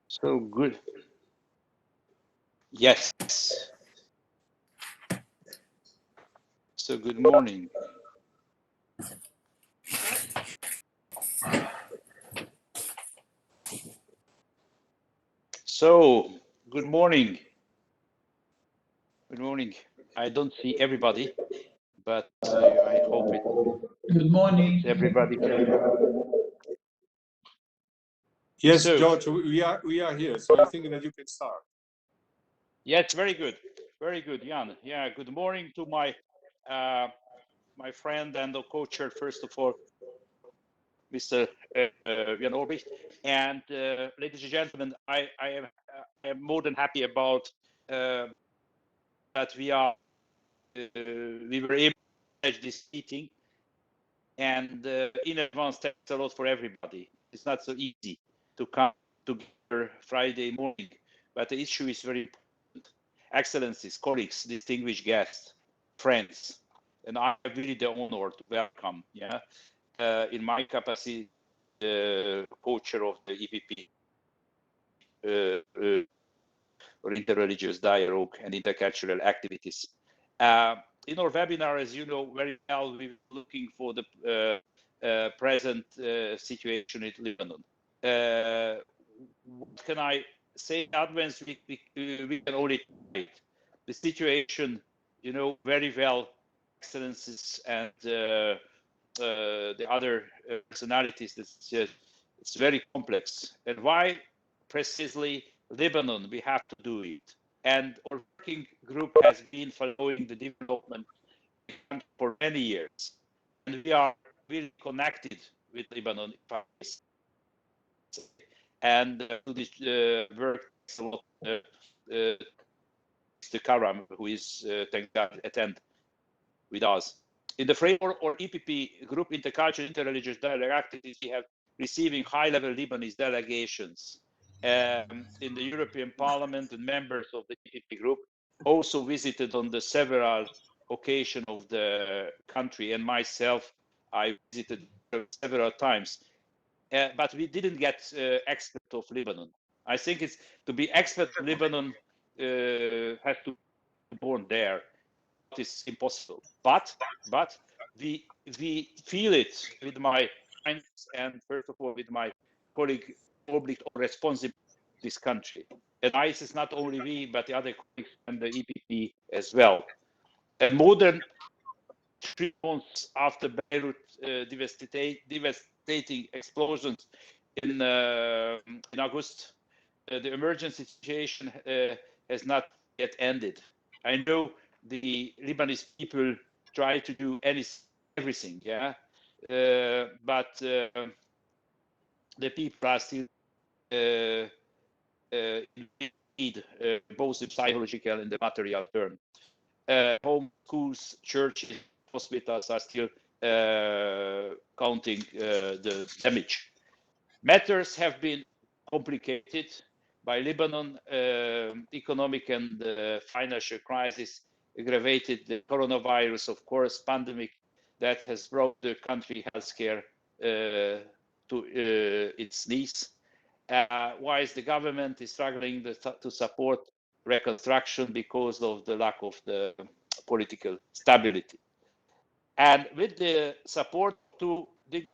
So good. Yes. So good morning. So good morning. Good morning. I don't see everybody, but I hope it. Good morning. Everybody can. Yes, So, George, we are here, so I think that you can start. Yes, very good, Jan. Yeah, good morning to my my friend and the co-chair, first of all, Mr. Jan, and ladies and gentlemen, I am more than happy about that we were able to manage this meeting, and in advance, thanks a lot for everybody. It's not so easy to come together Friday morning, but the issue is very important. Excellencies, colleagues, distinguished guests, friends, and I'm really the honor to welcome, in my capacity, the co-chair of the EPP or interreligious dialogue and intercultural activities. In our webinar, as you know very well, we're looking for the present situation in Lebanon. What can I say? In advance, we can only try it. The situation, you know very well, excellencies and the other personalities. It's very complex. And why precisely Lebanon? We have to do it. And our working group has been following the development for many years, and we are really connected with Lebanon. And to this work, Mr. Karam, who is thank God attend with us. In the framework of EPP Group Intercultural Interreligious Dialogue activities, we have receiving high-level Lebanese delegations in the European Parliament, and members of the EPP Group also visited on the several occasions of the country, and myself, I visited several times. But we didn't get expert of Lebanon. I think it's to be expert of Lebanon has to be born there. It's impossible. But we feel it with my friends, and first of all with my colleague public responsible this country. And ICE is not only we, but the other colleagues and the EPP as well. And more than 3 months after Beirut devastating explosions in August, the emergency situation has not yet ended. I know the Lebanese people try to do everything, but the people are still in need, both the psychological and the material term. Home, schools, churches, hospitals are still counting the damage. Matters have been complicated by Lebanon economic and financial crisis, aggravated the coronavirus, of course, pandemic that has brought the country healthcare to its knees. Whilst the government is struggling to support reconstruction because of the lack of the political stability. And with the support to the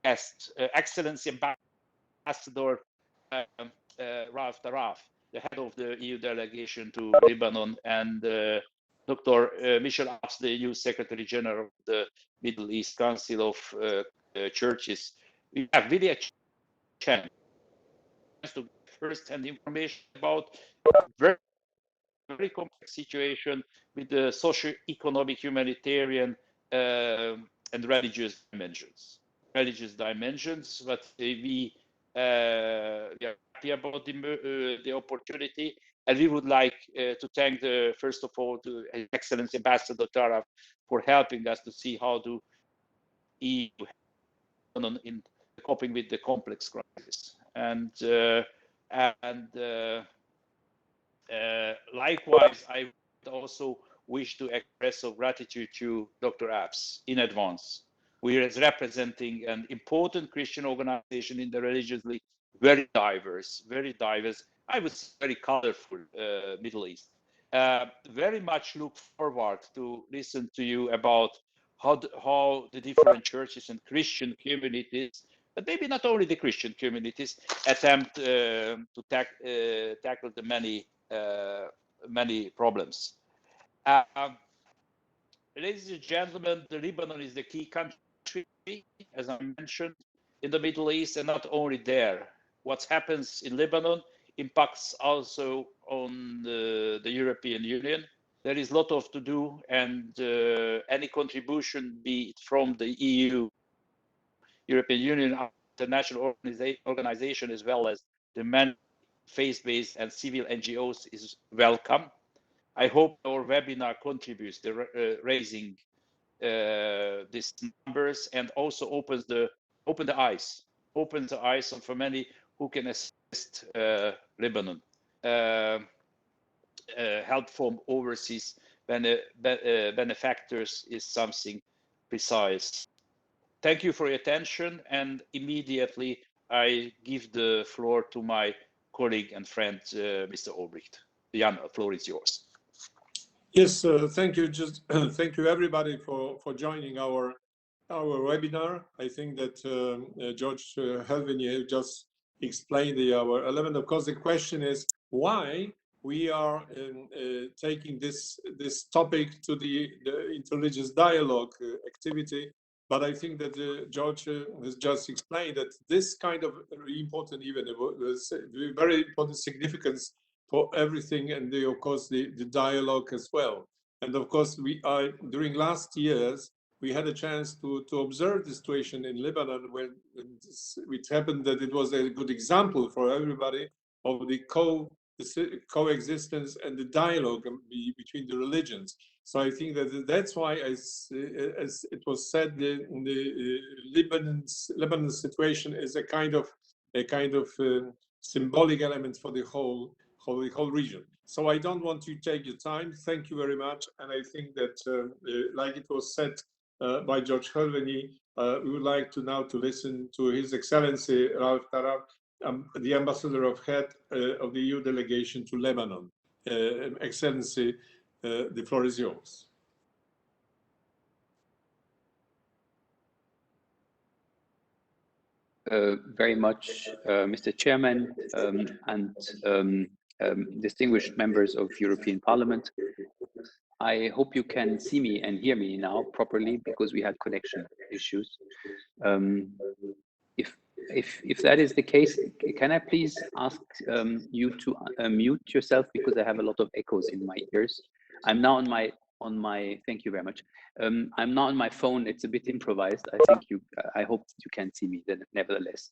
guest, Excellency Ambassador Ralph Tarraf, the head of the EU delegation to Lebanon, and Dr. Michel Abs, the EU Secretary General of the Middle East Council of Churches, we have really a chance to get first-hand information about very, very complex situation with the socio-economic, humanitarian, and religious dimensions. But we are happy about the opportunity, and we would like to thank first of all to His Excellency Ambassador Tarraf for helping us to see how to EU in coping with the complex crisis. And likewise, I would also wish to express our gratitude to Dr. Abs in advance We are representing an important Christian organization in the religiously very diverse, I would say very colorful Middle East. Very much look forward to listen to you about how the different churches and Christian communities, but maybe not only the Christian communities, attempt to tackle the many problems. Ladies and gentlemen, Lebanon is the key country, as I mentioned, in the Middle East, and not only there. What happens in Lebanon impacts also on the European Union. There is a lot to do, and any contribution, be it from the EU, European Union, international organization, as well as the many faith-based and civil NGOs, is welcome. I hope our webinar contributes to raising these numbers and also opens the eyes for many who can assist Lebanon. Help from overseas benefactors is something precise. Thank you for your attention, and immediately I give the floor to my colleague and friend, Mr. Olbricht. Jan, the floor is yours. Yes, thank you. Thank you everybody for joining our webinar. I think that George Helveny just explained our element. Of course, the question is why we are taking this topic to the interreligious dialogue activity. But I think that George has just explained that this kind of important event was very important significance for everything, and of course the dialogue as well. And of course during last years we had a chance to observe the situation in Lebanon when it happened that it was a good example for everybody of the coexistence and the dialogue between the religions. So I think that that's why, as it was said, the Lebanon situation is a kind of symbolic element for the whole region. So I don't want to take your time. Thank you very much. And I think that, like it was said by George Helveny, we would like to now listen to His Excellency Ralph Tarraf, the Ambassador of Head of the EU Delegation to Lebanon. Excellency, the floor is yours. Very much, Mr. Chairman, and distinguished members of European Parliament. I hope you can see me and hear me now properly, because we had connection issues. If that is the case, can I please ask you to mute yourself, because I have a lot of echoes in my ears. I'm now on my thank you very much. I'm not on my phone. It's a bit improvised. I hope you can see me then, nevertheless.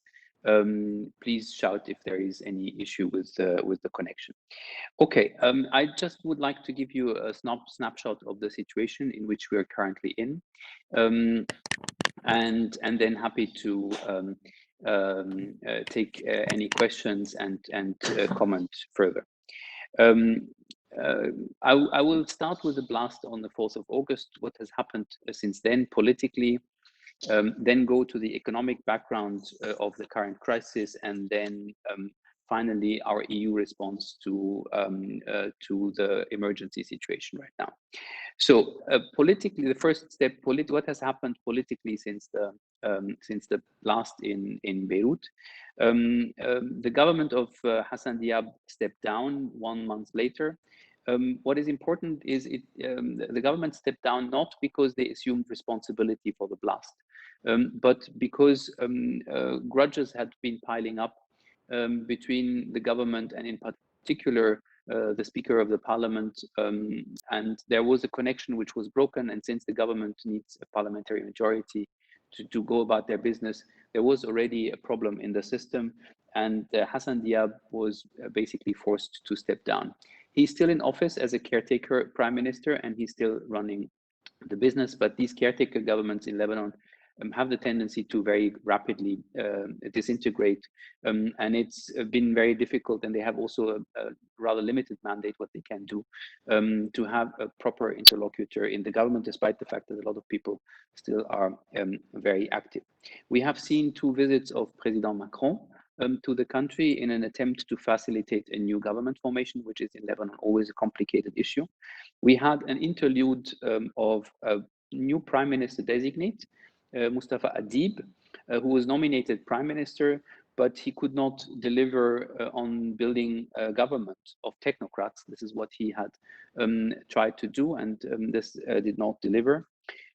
Please shout if there is any issue with the connection. Okay, I just would like to give you a snapshot of the situation in which we are currently in, and then happy to take any questions and comment further. I will start with the blast on the 4th of August, what has happened since then politically, then go to the economic background of the current crisis, and then finally our EU response to the emergency situation right now. So politically, the first step, what has happened politically since the blast in Beirut. The government of Hassan Diab stepped down 1 month later. What is important is the government stepped down not because they assumed responsibility for the blast, but because grudges had been piling up between the government and in particular the Speaker of the Parliament, and there was a connection which was broken. And since the government needs a parliamentary majority to go about their business, there was already a problem in the system, and Hassan Diab was basically forced to step down. He's still in office as a caretaker prime minister, and he's still running the business, but these caretaker governments in Lebanon have the tendency to very rapidly disintegrate, and it's been very difficult, and they have also a rather limited mandate what they can do to have a proper interlocutor in the government, despite the fact that a lot of people still are very active. We have seen 2 visits of President Macron to the country in an attempt to facilitate a new government formation, which is in Lebanon always a complicated issue. We had an interlude of a new prime minister designate, Mustafa Adib, who was nominated prime minister, but he could not deliver on building a government of technocrats. This is what he had tried to do, and this did not deliver.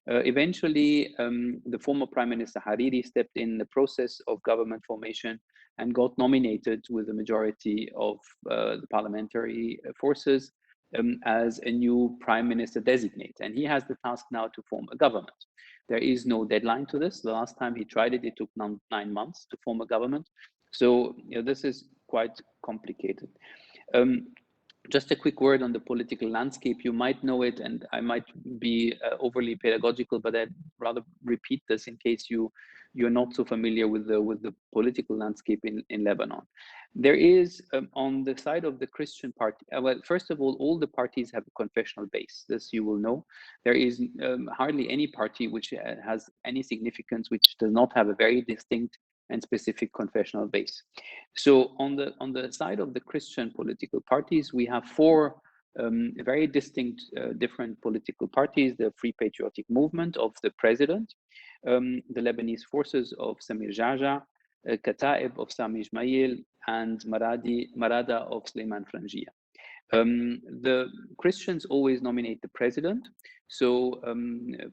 Eventually, the former Prime Minister Hariri stepped in the process of government formation and got nominated with a majority of the parliamentary forces as a new Prime Minister designate. And he has the task now to form a government. There is no deadline to this. The last time he tried it, it took 9 months to form a government. So this is quite complicated. Just a quick word on the political landscape. You might know it, and I might be overly pedagogical, but I'd rather repeat this in case you're not so familiar with the political landscape in Lebanon. There is on the side of the Christian party. Well, first of all the parties have a confessional base. This you will know. There is hardly any party which has any significance which does not have a very distinct and specific confessional base. So on the side of the Christian political parties, we have 4 very distinct different political parties: the Free Patriotic Movement of the president, the Lebanese Forces of Samir Jaja, Kataib of Sami Ismail, and Marada of Suleiman Frangia. The Christians always nominate the president. So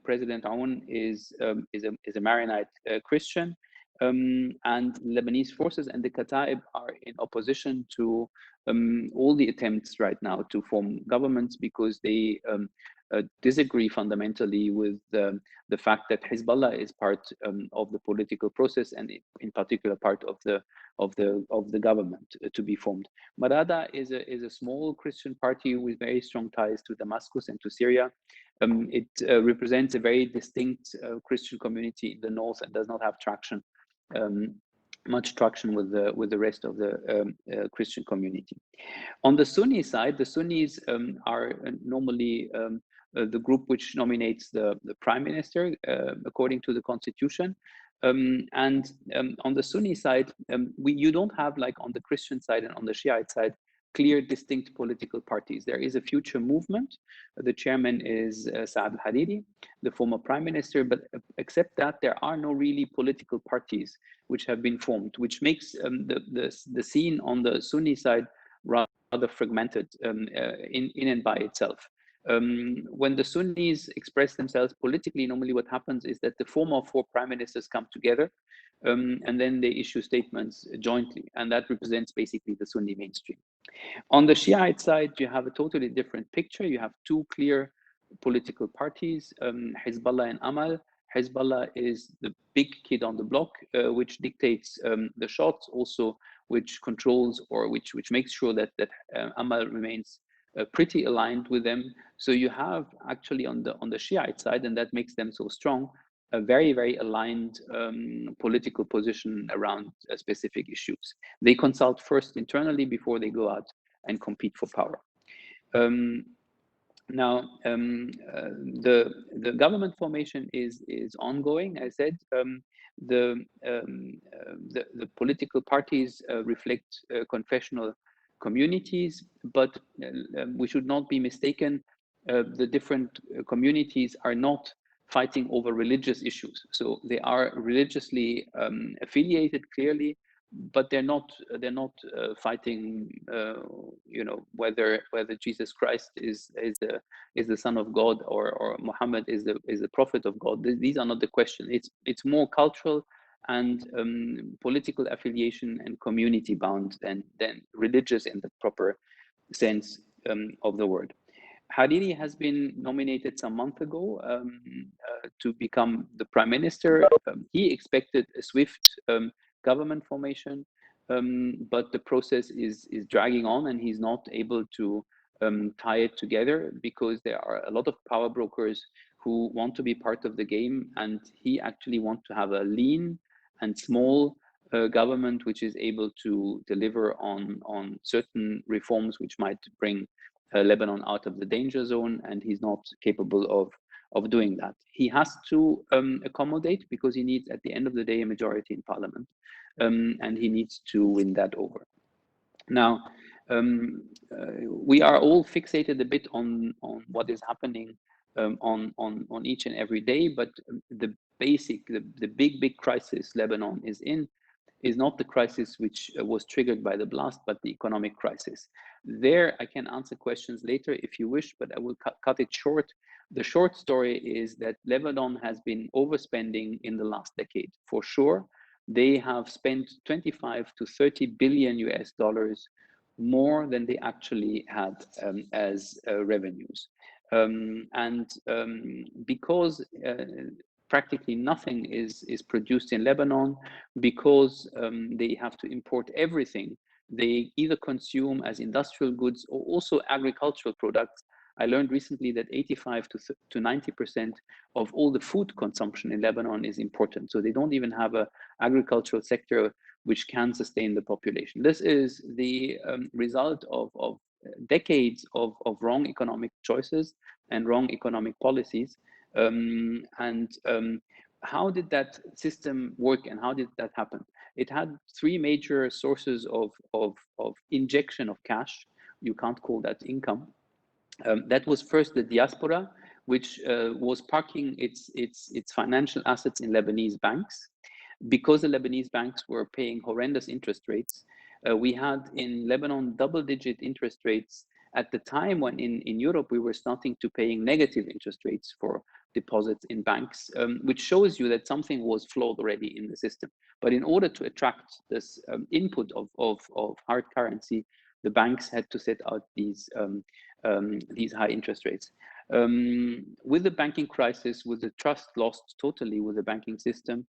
President Aoun is a Maronite Christian. And Lebanese forces and the Kataib are in opposition to all the attempts right now to form governments, because they disagree fundamentally with the fact that Hezbollah is part of the political process, and in particular part of the government to be formed. Marada is a small Christian party with very strong ties to Damascus and to Syria. It represents a very distinct Christian community in the north and does not have traction. Much traction with the rest of the Christian community. On the Sunni side, the Sunnis are normally the group which nominates the prime minister according to the constitution. And on the Sunni side, you don't have, like on the Christian side and on the Shiite side, clear, distinct political parties. There is a future movement. The chairman is Saad al-Hariri, the former prime minister, but except that, there are no really political parties which have been formed, which makes the scene on the Sunni side rather fragmented in and by itself. When the Sunnis express themselves politically, normally what happens is that the former 4 prime ministers come together and then they issue statements jointly, and that represents basically the Sunni mainstream. On the Shiite side, you have a totally different picture. You have 2 clear political parties, Hezbollah and Amal. Hezbollah is the big kid on the block, which dictates the shots, also which controls or which makes sure that Amal remains pretty aligned with them. So you have actually on the Shiite side, and that makes them so strong, a very, very aligned political position around specific issues. They consult first internally before they go out and compete for power. Now, the government formation is ongoing. I said the political parties reflect confessional communities, but we should not be mistaken. The different communities are not fighting over religious issues. So they are religiously affiliated clearly, but they're not fighting whether Jesus Christ is the Son of God or Muhammad is the prophet of God. These are not the question. It's more cultural and political affiliation and community bound than religious in the proper sense of the word. Hariri has been nominated some month ago to become the prime minister. He expected a swift government formation, but the process is dragging on, and he's not able to tie it together because there are a lot of power brokers who want to be part of the game, and he actually wants to have a lean and small government which is able to deliver on certain reforms which might bring Lebanon out of the danger zone, and he's not capable of doing that. He has to accommodate, because he needs, at the end of the day, a majority in parliament, and he needs to win that over. Now, we are all fixated a bit on what is happening on each and every day, but the big crisis Lebanon is in is not the crisis which was triggered by the blast, but the economic crisis. There, I can answer questions later if you wish, but I will cut it short. The short story is that Lebanon has been overspending in the last decade, for sure. They have spent 25 to 30 billion US dollars more than they actually had as revenues. Because practically nothing is produced in Lebanon, because they have to import everything they either consume as industrial goods or also agricultural products. I learned recently that 85 to 90% of all the food consumption in Lebanon is important. So they don't even have an agricultural sector which can sustain the population. This is the result of decades of wrong economic choices and wrong economic policies. How did that system work, and how did that happen? It had three major sources of injection of cash. You can't call that income. That was first the diaspora, which was parking its financial assets in Lebanese banks. Because the Lebanese banks were paying horrendous interest rates, we had in Lebanon double-digit interest rates at the time when in Europe we were starting to paying negative interest rates for deposits in banks, which shows you that something was flawed already in the system. But in order to attract this input of hard currency, the banks had to set out these high interest rates. With the banking crisis, with the trust lost totally with the banking system,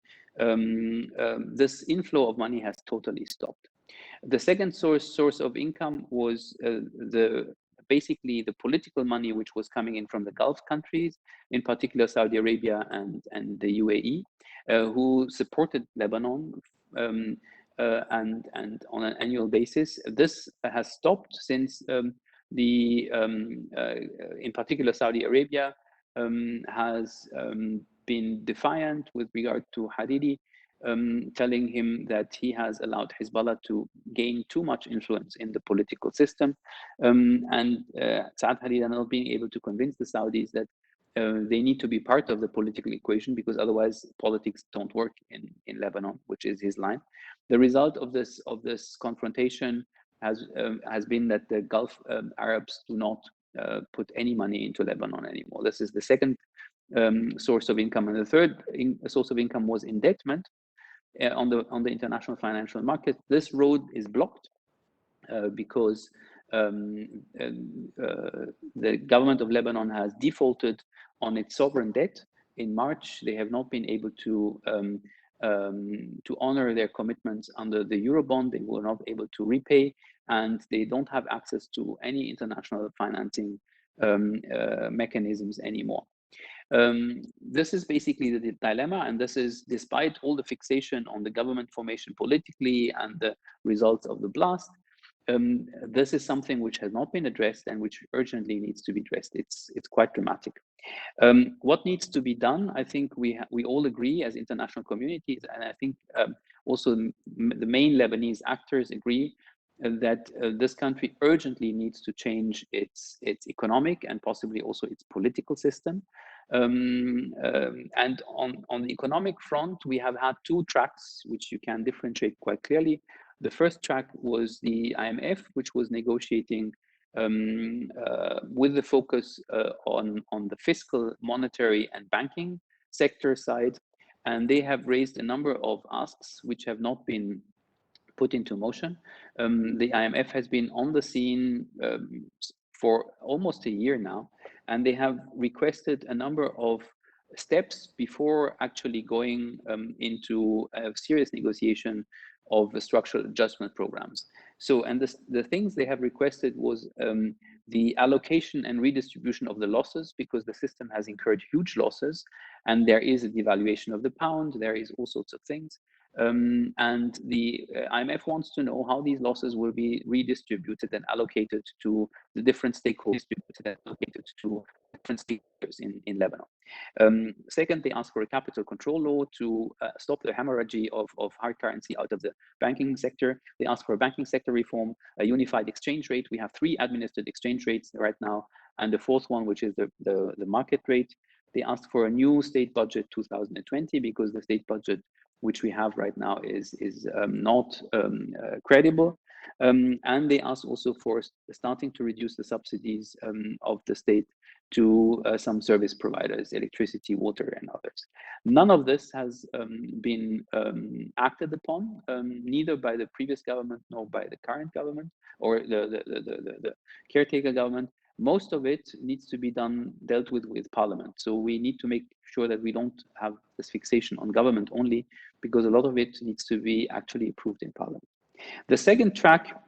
this inflow of money has totally stopped. The second source of income was basically the political money which was coming in from the Gulf countries, in particular Saudi Arabia and the UAE, who supported Lebanon and on an annual basis. This has stopped since in particular Saudi Arabia has been defiant with regard to Hariri, telling him that he has allowed Hezbollah to gain too much influence in the political system, and Saad Hariri not being able to convince the Saudis that they need to be part of the political equation, because otherwise politics don't work in Lebanon, which is his line. The result of this confrontation has been that the Gulf Arabs do not put any money into Lebanon anymore. This is the second source of income, and the third source of income was indebtment on the international financial market. This road is blocked because the government of Lebanon has defaulted on its sovereign debt. In March, they have not been able to honor their commitments under the Eurobond. They were not able to repay, and they don't have access to any international financing mechanisms anymore. This is basically the dilemma, and this is despite all the fixation on the government formation politically and the results of the blast. This is something which has not been addressed and which urgently needs to be addressed. It's quite dramatic. What needs to be done? I think we all agree as international communities, and I think also the main Lebanese actors agree that this country urgently needs to change its economic and possibly also its political system. And on the economic front, we have had two tracks which you can differentiate quite clearly. The first track was the IMF, which was negotiating with the focus on the fiscal, monetary, and banking sector side, and they have raised a number of asks which have not been put into motion. The IMF has been on the scene for almost a year now, and they have requested a number of steps before actually going into a serious negotiation of the structural adjustment programs. So, and the things they have requested was the allocation and redistribution of the losses, because the system has incurred huge losses, and there is a devaluation of the pound, there is all sorts of things. And the IMF wants to know how these losses will be redistributed and allocated to the different stakeholders, allocated to different stakeholders in Lebanon. Second, they ask for a capital control law to stop the hemorrhage of hard currency out of the banking sector. They ask for a banking sector reform, a unified exchange rate. We have 3 administered exchange rates right now, and the 4th one, which is the market rate. They ask for a new state budget 2020, because the state budget which we have right now is not credible. And they ask also for starting to reduce the subsidies of the state to some service providers, electricity, water, and others. None of this has been acted upon, neither by the previous government nor by the current government or the caretaker government. Most of it needs to be dealt with Parliament. So we need to make sure that we don't have this fixation on government only, because a lot of it needs to be actually approved in Parliament. The second track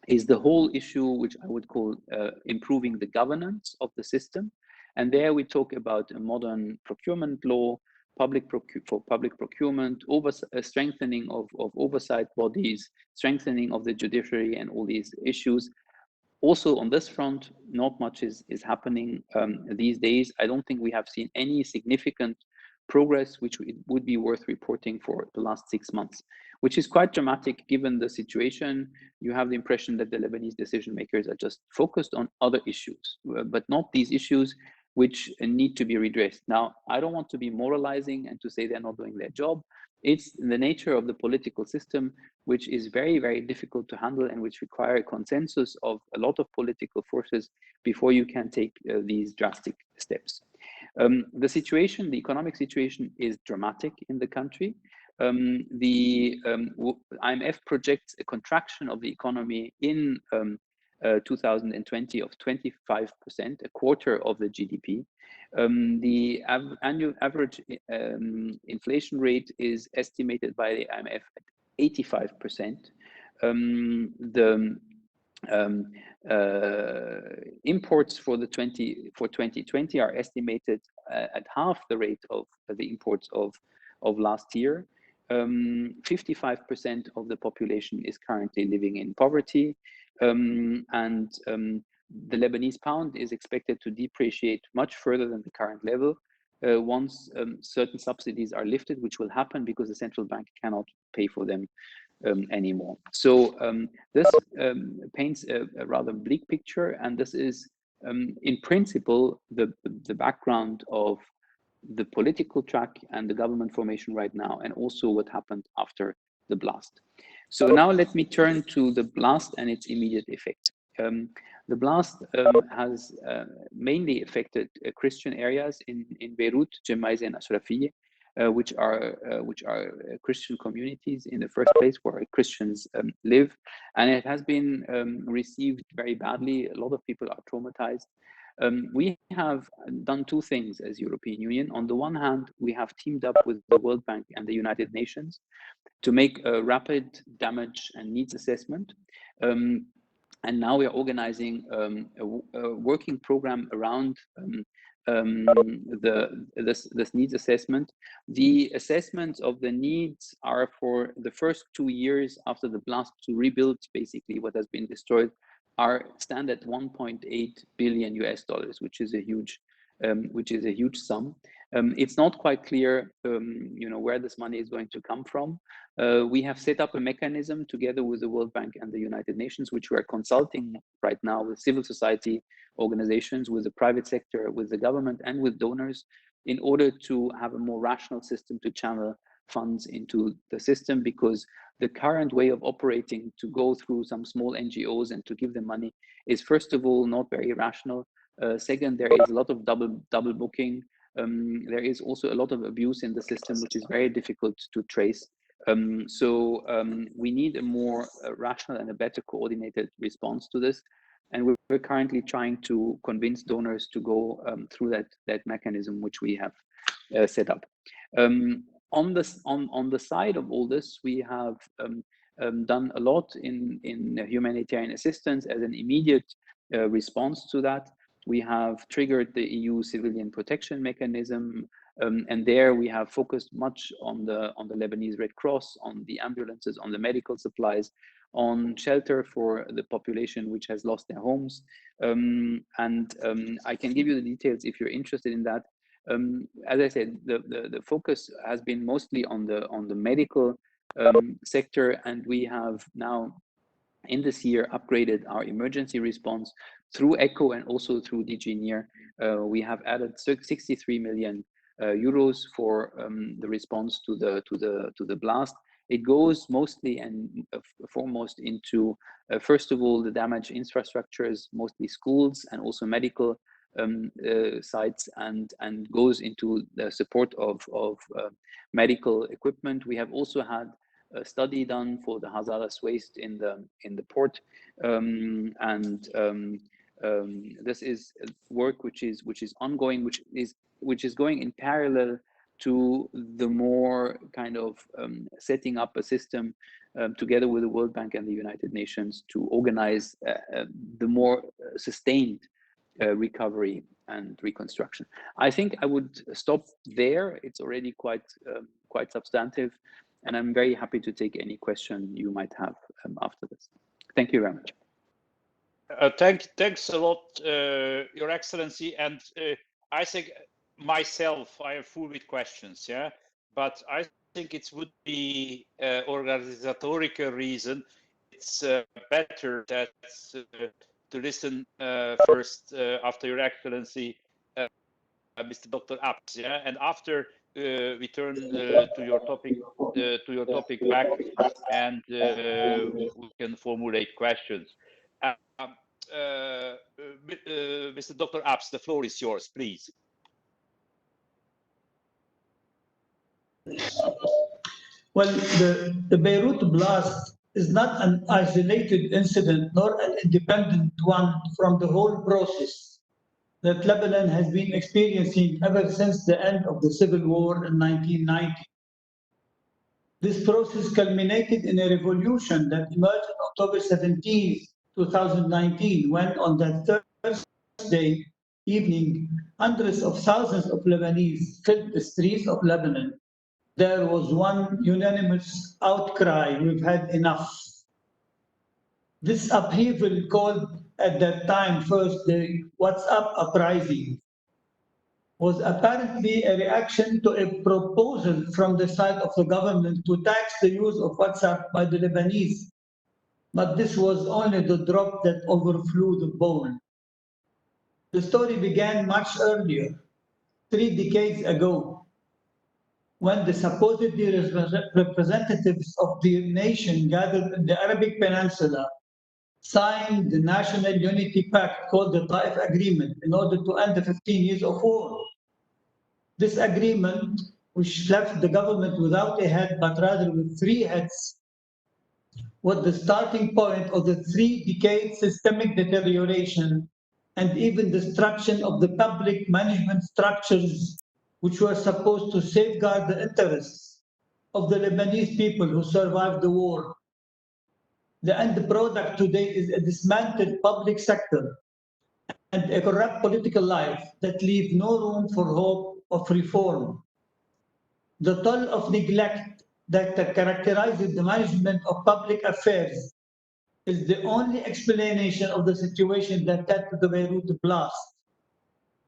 is the whole issue, which I would call improving the governance of the system. And there we talk about a modern procurement law, public procurement, strengthening of oversight bodies, strengthening of the judiciary, and all these issues. Also on this front, not much is happening these days. I don't think we have seen any significant progress which would be worth reporting for the last 6 months, which is quite dramatic given the situation. You have the impression that the Lebanese decision makers are just focused on other issues, but not these issues which need to be redressed. Now, I don't want to be moralizing and to say they're not doing their job. It's the nature of the political system, which is very, very difficult to handle and which require a consensus of a lot of political forces before you can take these drastic steps. The situation, the economic situation, is dramatic in the country. The IMF projects a contraction of the economy in 2020 of 25%, a quarter of the GDP. The annual average inflation rate is estimated by the IMF at 85%. The imports for 2020 are estimated at half the rate of the imports of last year. 55% of the population is currently living in poverty, and the Lebanese pound is expected to depreciate much further than the current level once certain subsidies are lifted, which will happen because the central bank cannot pay for them anymore. So this paints a rather bleak picture, and this is in principle the background of the political track and the government formation right now, and also what happened after the blast. So now let me turn to the blast and its immediate effect. The blast has mainly affected Christian areas in Beirut, Gemmaise and Ashrafiyeh, which are Christian communities in the first place where Christians live, and it has been received very badly. A lot of people are traumatized. We have done 2 things as European Union. On the one hand, we have teamed up with the World Bank and the United Nations to make a rapid damage and needs assessment. And now we are organizing a working program around this needs assessment. The assessments of the needs are for the first 2 years after the blast to rebuild basically what has been destroyed, are stand at $1.8 billion US, which is a huge sum. It's not quite clear, where this money is going to come from. We have set up a mechanism together with the World Bank and the United Nations, which we are consulting right now with civil society organizations, with the private sector, with the government, and with donors, in order to have a more rational system to channel funds into the system, because the current way of operating, to go through some small NGOs and to give them money, is first of all not very rational. Second, there is a lot of double booking. There is also a lot of abuse in the system, which is very difficult to trace. So we need a more rational and a better coordinated response to this. And we're currently trying to convince donors to go through that mechanism, which we have set up. On the side of all this, we have done a lot in humanitarian assistance. As an immediate response to that. We have triggered the EU civilian protection mechanism, and there we have focused much on the Lebanese Red Cross, on the ambulances, on the medical supplies, on shelter for the population which has lost their homes. I can give you the details if you're interested in that. As I said, the focus has been mostly on the medical sector, and we have now in this year upgraded our emergency response through ECHO and also through DG NEAR. We have added 63 million euros for the response to the blast. It goes mostly and foremost into first of all the damaged infrastructures, mostly schools and also medical sites, and goes into the support of medical equipment. We have also had a study done for the hazardous waste in the port, this is work which is ongoing, which is going in parallel to the more kind of setting up a system together with the World Bank and the United Nations to organize the more sustained recovery and reconstruction. I think I would stop there. It's already quite substantive, and I'm very happy to take any question you might have after this. Thank you very much. Thanks a lot, Your Excellency. And I think myself, I am full with questions, yeah. But I think it would be organizational reason. It's better that to listen first after Your Excellency, Mr. Dr. Abs, yeah, and after we turn to your topic back, and we can formulate questions. Mr. Dr. Abs, the floor is yours, please. Well, the Beirut blast is not an isolated incident nor an independent one from the whole process that Lebanon has been experiencing ever since the end of the civil war in 1990. This process culminated in a revolution that emerged on October 17, 2019, when on that Thursday evening, hundreds of thousands of Lebanese filled the streets of Lebanon. There was one unanimous outcry: we've had enough. This upheaval, called at that time first the What's Up uprising, was apparently a reaction to a proposal from the side of the government to tax the use of WhatsApp by the Lebanese. But this was only the drop that overflew the bowl. The story began much earlier, 3 decades ago, when the supposedly representatives of the nation gathered in the Arabic Peninsula signed the National Unity Pact called the Taif Agreement in order to end the 15 years of war. This agreement, which left the government without a head but rather with 3 heads, was the starting point of the 3-decade systemic deterioration and even destruction of the public management structures which were supposed to safeguard the interests of the Lebanese people who survived the war. The end product today is a dismantled public sector and a corrupt political life that leave no room for hope of reform. The toll of neglect that characterizes the management of public affairs is the only explanation of the situation that led to the Beirut blast.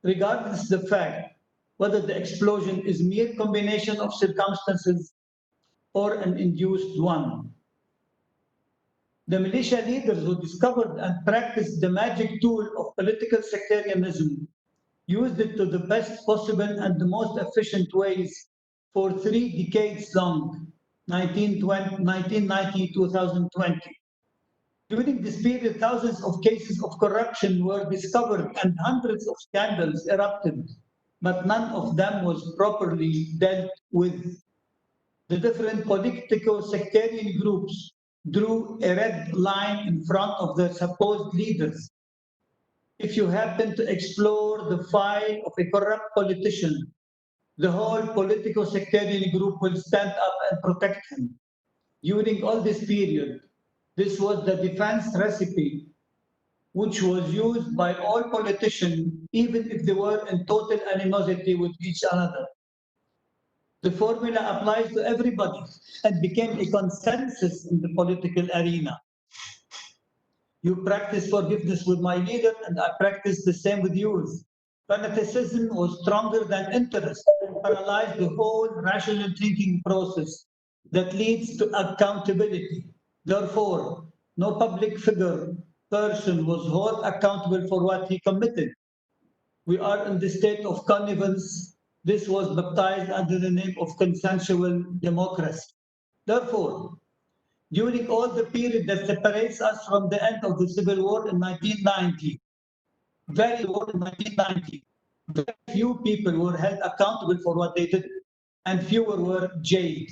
Regardless of the fact whether the explosion is mere combination of circumstances or an induced one. The militia leaders who discovered and practiced the magic tool of political sectarianism used it to the best possible and the most efficient ways for 3 decades long, 1990-2020. During this period, thousands of cases of corruption were discovered and hundreds of scandals erupted, but none of them was properly dealt with. The different political sectarian groups drew a red line in front of their supposed leaders. If you happen to explore the file of a corrupt politician, the whole political sectarian group will stand up and protect him. During all this period, this was the defense recipe which was used by all politicians, even if they were in total animosity with each other. The formula applies to everybody and became a consensus in the political arena. You practice forgiveness with my leader, and I practice the same with yours. Fanaticism was stronger than interest and paralyzed the whole rational thinking process that leads to accountability. Therefore, no public person was held accountable for what he committed. We are in the state of connivance. This was baptized under the name of consensual democracy. Therefore, during all the period that separates us from the end of the Civil War in 1990, very few people were held accountable for what they did, and fewer were jailed.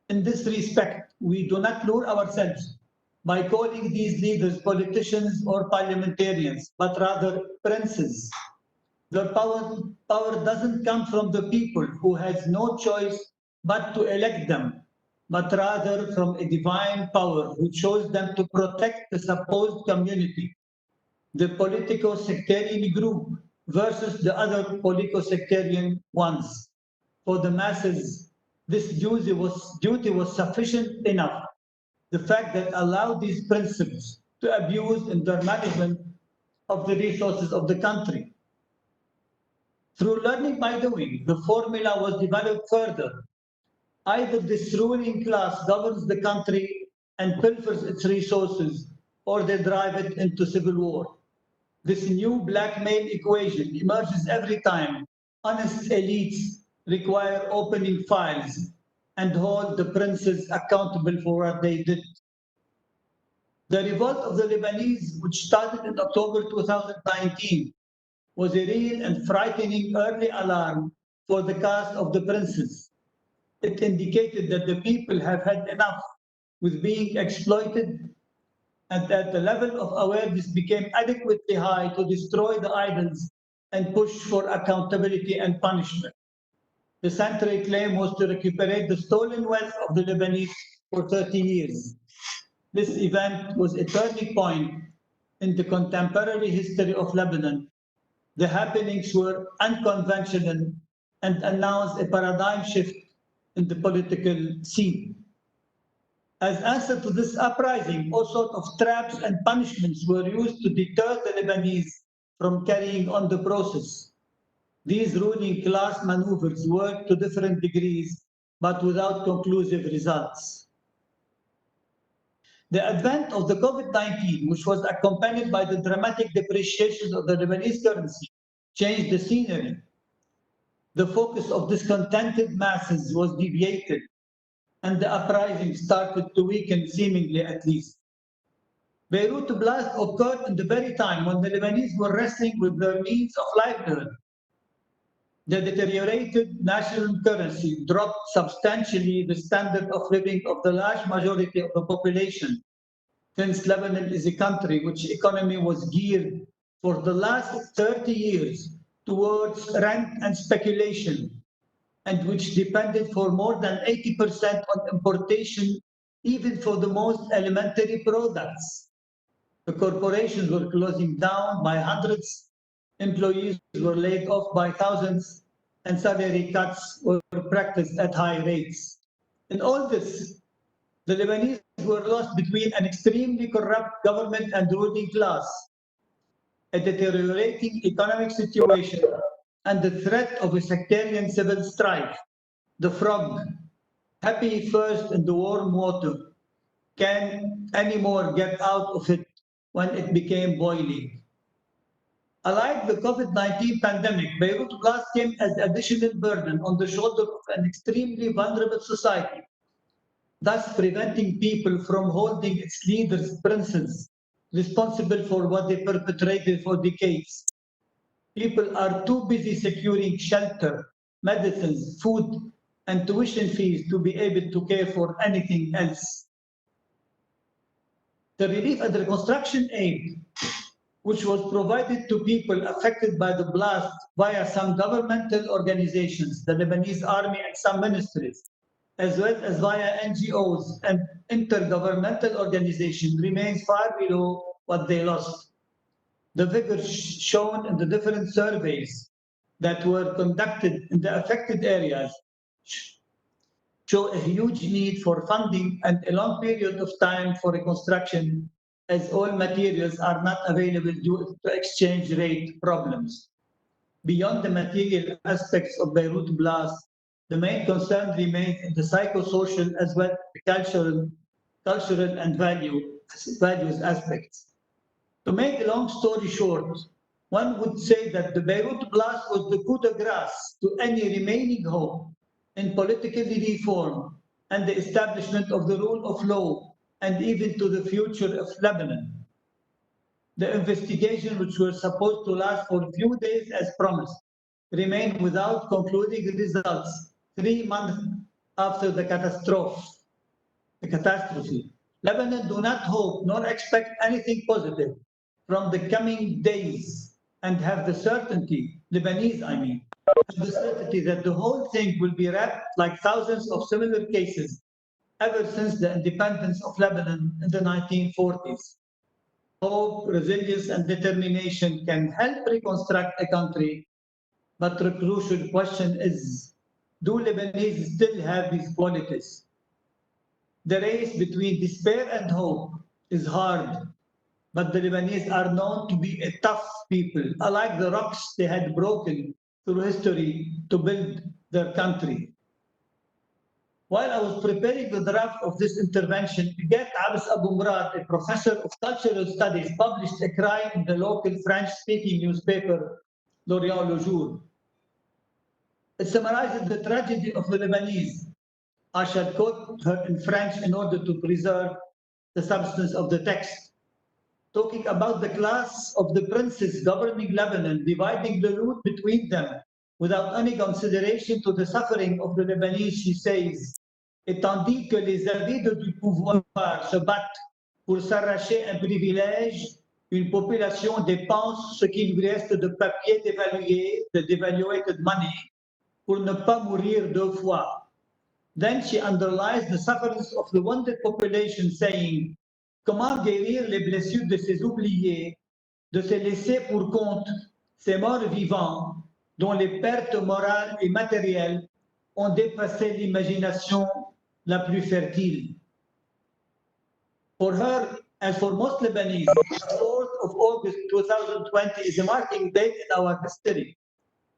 In this respect, we do not lure ourselves by calling these leaders politicians or parliamentarians, but rather princes. Their power doesn't come from the people who has no choice but to elect them, but rather from a divine power who chose them to protect the supposed community, the politico-sectarian group versus the other politico-sectarian ones. For the masses, this duty was sufficient enough. The fact that allowed these principles to abuse in their management of the resources of the country. Through learning by doing, the formula was developed further. Either this ruling class governs the country and pilfers its resources, or they drive it into civil war. This new blackmail equation emerges every time honest elites require opening files and hold the princes accountable for what they did. The revolt of the Lebanese, which started in October 2019, was a real and frightening early alarm for the caste of the princes. It indicated that the people have had enough with being exploited, and that the level of awareness became adequately high to destroy the idols and push for accountability and punishment. The central claim was to recuperate the stolen wealth of the Lebanese for 30 years. This event was a turning point in the contemporary history of Lebanon. The happenings were unconventional and announced a paradigm shift in the political scene. As answer to this uprising, all sorts of traps and punishments were used to deter the Lebanese from carrying on the process. These ruling class maneuvers worked to different degrees, but without conclusive results. The advent of the COVID-19, which was accompanied by the dramatic depreciation of the Lebanese currency, changed the scenery. The focus of discontented masses was deviated, and the uprising started to weaken, seemingly at least. Beirut blast occurred in the very time when the Lebanese were wrestling with their means of livelihood. The deteriorated national currency dropped substantially the standard of living of the large majority of the population, since Lebanon is a country which economy was geared for the last 30 years towards rent and speculation, and which depended for more than 80% on importation, even for the most elementary products. The corporations were closing down by hundreds, employees were laid off by thousands, and salary cuts were practiced at high rates. In all this, the Lebanese were lost between an extremely corrupt government and ruling class, a deteriorating economic situation, and the threat of a sectarian civil strife. The frog, happy first in the warm water, can anymore get out of it when it became boiling. Alike the COVID-19 pandemic, Beirut blast came as additional burden on the shoulder of an extremely vulnerable society, thus preventing people from holding its leaders, princes, responsible for what they perpetrated for decades. People are too busy securing shelter, medicines, food, and tuition fees to be able to care for anything else. The relief and reconstruction aid, which was provided to people affected by the blast via some governmental organizations, the Lebanese army and some ministries, as well as via NGOs and intergovernmental organizations, remains far below what they lost. The figures shown in the different surveys that were conducted in the affected areas show a huge need for funding and a long period of time for reconstruction, as all materials are not available due to exchange rate problems. Beyond the material aspects of Beirut blast, the main concern remains in the psychosocial as well as the cultural and values aspects. To make a long story short, one would say that the Beirut blast was the coup de grace to any remaining hope in political reform and the establishment of the rule of law and even to the future of Lebanon. The investigation, which was supposed to last for a few days as promised, remained without concluding results 3 months after the catastrophe. Lebanon do not hope nor expect anything positive from the coming days and have the certainty, Lebanese I mean, the certainty that the whole thing will be wrapped like thousands of similar cases ever since the independence of Lebanon in the 1940s. Hope, resilience, and determination can help reconstruct a country, but the crucial question is, do Lebanese still have these qualities? The race between despair and hope is hard, but the Lebanese are known to be a tough people, unlike the rocks they had broken through history to build their country. While I was preparing the draft of this intervention, Michel Abs, a professor of cultural studies, published a cry in the local French-speaking newspaper, L'Orient Le Jour. It summarizes the tragedy of the Lebanese. I shall quote her in French in order to preserve the substance of the text. Talking about the class of the princes governing Lebanon, dividing the loot between them without any consideration to the suffering of the Lebanese, she says, et tandis que les avides du pouvoir se battent pour s'arracher un privilège, une population dépense ce qu'il lui reste de papier de devaluated money, pour ne pas mourir 2 fois. Then she underlies the sufferings of the wounded population, saying, comment guérir les blessures de ces oubliés, de ces laissés pour compte, ces morts vivants, dont les pertes morales et matérielles ont dépassé l'imagination la plus fertile. For her, and for most Lebanese, the 4th of August 2020 is a marking date in our history,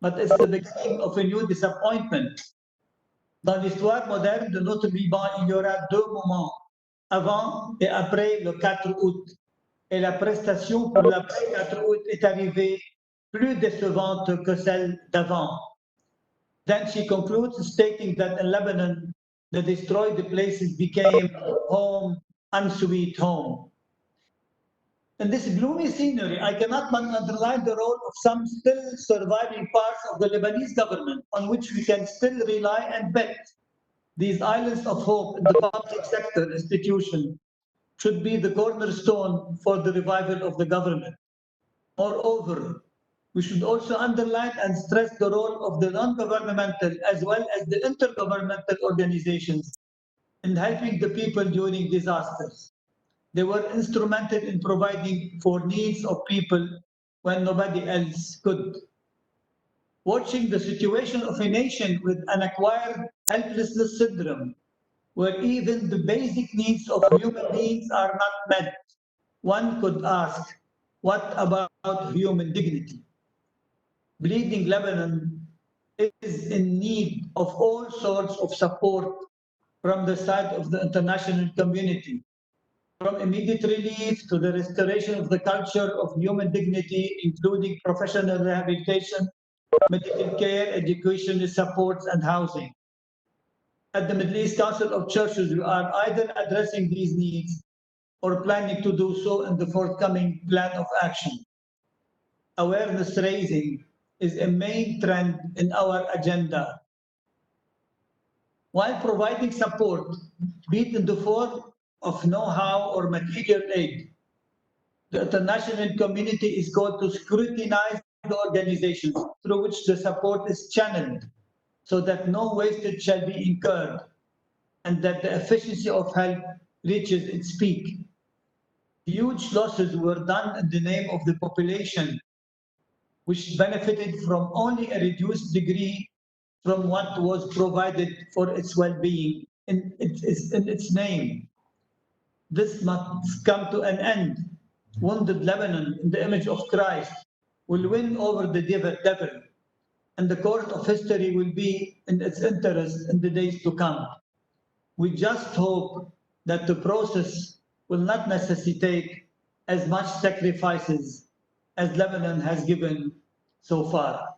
but it's the beginning of a new disappointment. Dans l'histoire moderne de notre Liban, il y aura 2 moments, avant et après le 4 août. Et la prestation pour l'après 4 août est arrivée plus décevante que celle d'avant. Then she concludes stating that in Lebanon, the destroyed places became home, unsweet home. In this gloomy scenery, I cannot but underline the role of some still surviving parts of the Lebanese government on which we can still rely and bet. These islands of hope in the public sector institution should be the cornerstone for the revival of the government. Moreover, we should also underline and stress the role of the non-governmental as well as the intergovernmental organizations in helping the people during disasters. They were instrumental in providing for needs of people when nobody else could. Watching the situation of a nation with an acquired helplessness syndrome, where even the basic needs of human beings are not met, one could ask, what about human dignity? Bleeding Lebanon is in need of all sorts of support from the side of the international community, from immediate relief to the restoration of the culture of human dignity, including professional rehabilitation, medical care, educational supports, and housing. At the Middle East Council of Churches, we are either addressing these needs or planning to do so in the forthcoming plan of action. Awareness raising is a main trend in our agenda. While providing support, be it in the form of know-how or material aid, the international community is going to scrutinize the organizations through which the support is channeled so that no wastage shall be incurred and that the efficiency of help reaches its peak. huge losses were done in the name of the population, which benefited from only a reduced degree from what was provided for its well-being in its name. This must come to an end. Wounded Lebanon, in the image of Christ, will win over the devil, and the court of history will be in its interest in the days to come. We just hope that the process will not necessitate as much sacrifices as Lebanon has given so far.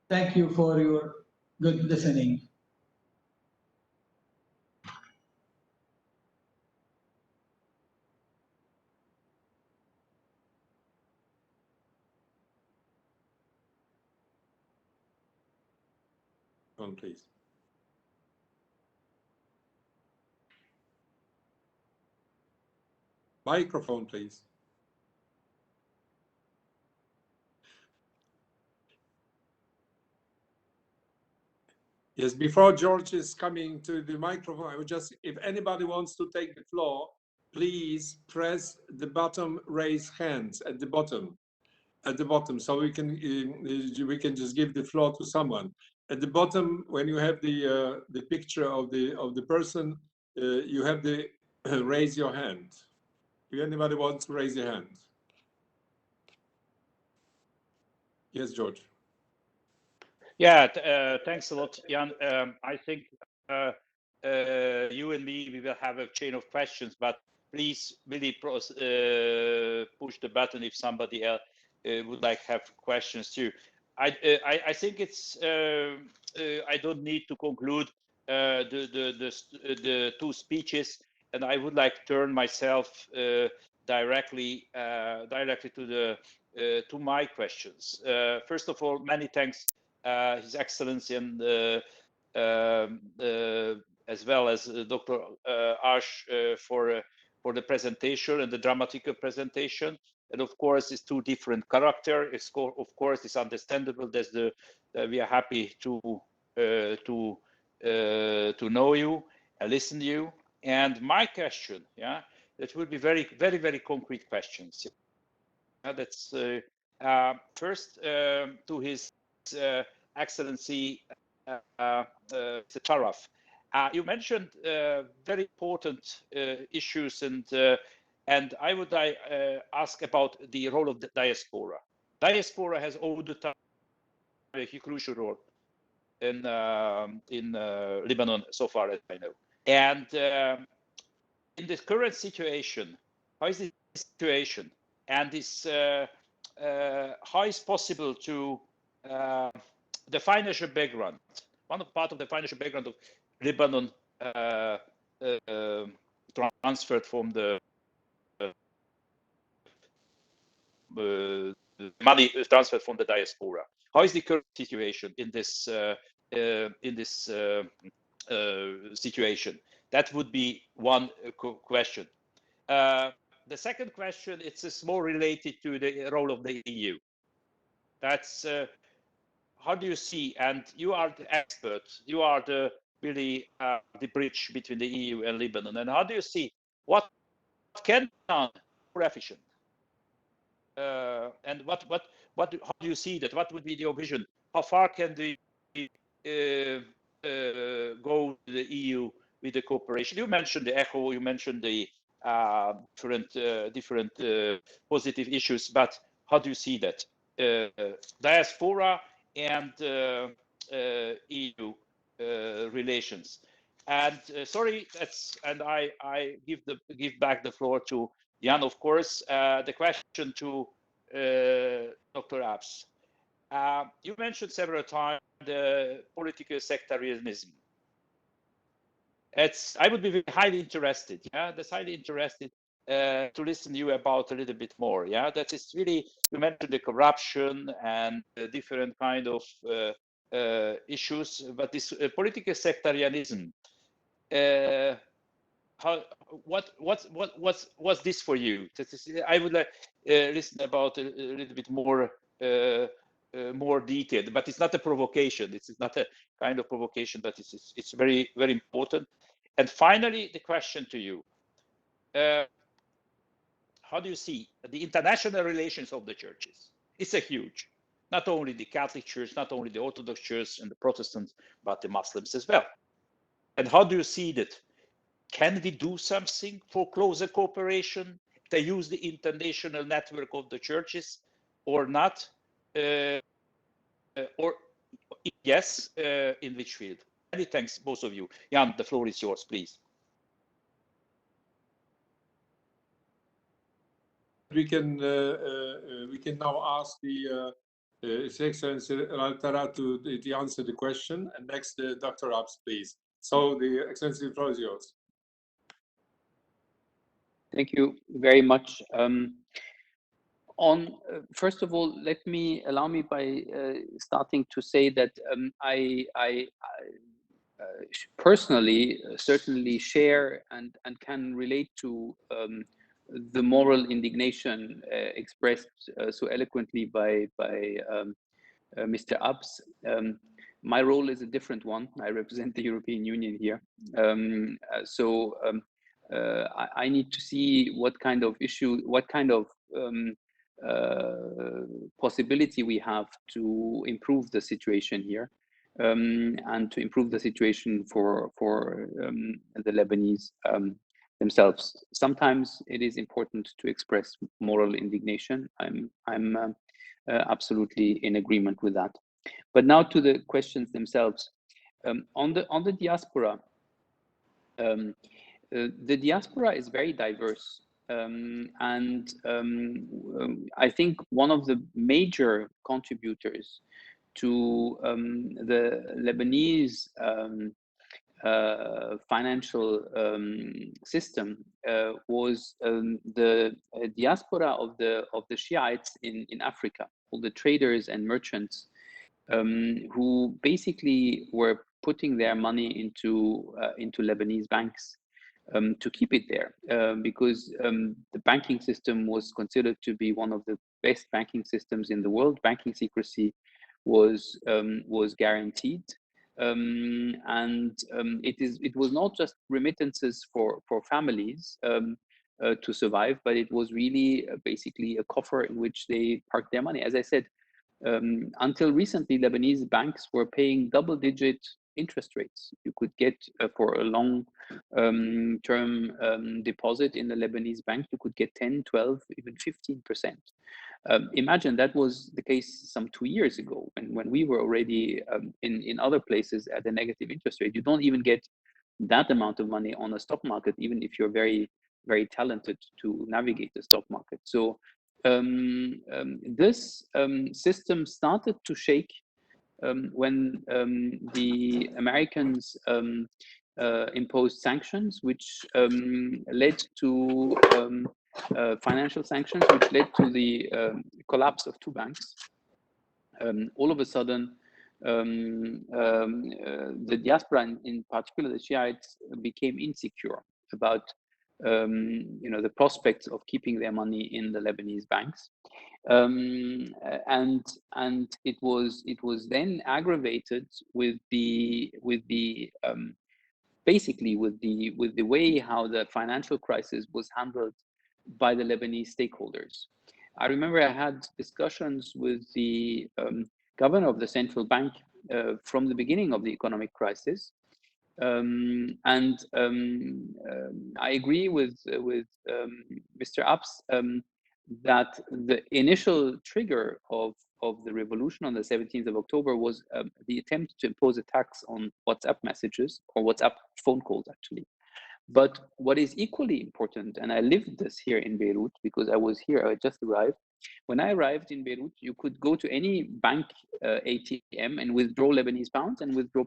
Thank you for your good listening. Please. Microphone, please. Yes, before George is coming to the microphone, I would just, if anybody wants to take the floor, please press the button, raise hands at the bottom, so we can just give the floor to someone. At the bottom, when you have the picture of the person, you have the raise your hand. If anybody wants to raise your hand. Yes, George. Yeah, thanks a lot, Jan. I think you and me, we will have a chain of questions, but please really push the button if somebody else would like to have questions too. I think it's I don't need to conclude the two speeches, and I would like to turn myself directly to my questions. First of all, many thanks, His Excellency, and as well as Dr. Ash for the presentation and the dramatical presentation. And of course, it's two different characters. Of course, it's understandable that we are happy to know you and listen to you. And my question, yeah, that will be very concrete questions. That's first to His Excellency Tarraf. You mentioned very important issues, and I would ask about the role of the diaspora. Diaspora has all the time a crucial role in Lebanon, so far as I know. And in this current situation, how is the situation? And this how is possible to the financial background? One part of the financial background of Lebanon transferred from the money transferred from the diaspora. How is the current situation in this situation? That would be one question. The second question, it's more related to the role of the EU. That's how do you see, and you are the expert, you are the really the bridge between the EU and Lebanon, and how do you see what can be done more efficient? And how do you see that? What would be your vision? How far can we go to the EU with the cooperation? You mentioned the ECHO, you mentioned the different positive issues, but how do you see that? Diaspora and EU relations. And sorry, I give back the floor to Jan, of course. The question to Dr. Abs. You mentioned several times the political sectarianism. I would be highly interested. Yeah, that's highly interested to listen to you about a little bit more. Yeah, that is really, you mentioned the corruption and different kind of issues, but this political sectarianism. What's this for you? I would like listen about a little bit more detailed, but it's not a provocation. It's not a kind of provocation, but it's very important. And finally, the question to you: how do you see the international relations of the churches? It's a huge, not only the Catholic Church, not only the Orthodox Church and the Protestants, but the Muslims as well. And how do you see that? Can we do something for closer cooperation? They use the international network of the churches or not? Or yes, in which field? Many thanks, both of you. Jan, the floor is yours, please. We can now ask His Excellency Ralph Tarraf to answer the question, and next Dr. Abs, please. So the Excellency, the floor is yours. Thank you very much. First of all, allow me by starting to say that I personally certainly share and can relate to the moral indignation expressed so eloquently by Mr. Abs. My role is a different one. I represent the European Union here. I need to see what kind of issue, what kind of possibility we have to improve the situation here, and to improve the situation for the Lebanese themselves. Sometimes it is important to express moral indignation. I'm absolutely in agreement with that. But now to the questions themselves. On the diaspora, the diaspora is very diverse, and I think one of the major contributors to the Lebanese financial system was the diaspora of the Shiites in Africa, all the traders and merchants who basically were putting their money into Lebanese banks to keep it there, because the banking system was considered to be one of the best banking systems in the world. Banking secrecy was guaranteed, and it was not just remittances for families to survive, but it was really basically a coffer in which they parked their money. As I said, until recently, Lebanese banks were paying double-digit interest rates. You could get for a long term deposit in the Lebanese bank, you could get 10, 12, even 15%. Imagine that was the case some 2 years ago when we were already in other places at a negative interest rate. You don't even get that amount of money on a stock market, even if you're very, very talented to navigate the stock market. So this system started to shake when the Americans imposed sanctions, which led to financial sanctions, which led to the collapse of two banks. All of a sudden, the diaspora, in particular the Shiites, became insecure about the prospects of keeping their money in the Lebanese banks, and it was then aggravated with the way how the financial crisis was handled by the Lebanese stakeholders. I remember I had discussions with the governor of the central bank from the beginning of the economic crisis. I agree with Mr. Abs that the initial trigger of the revolution on the 17th of October was the attempt to impose a tax on WhatsApp messages, or WhatsApp phone calls, actually. But what is equally important, and I lived this here in Beirut because I was here, I just arrived. When I arrived in Beirut, you could go to any bank ATM and withdraw Lebanese pounds and withdraw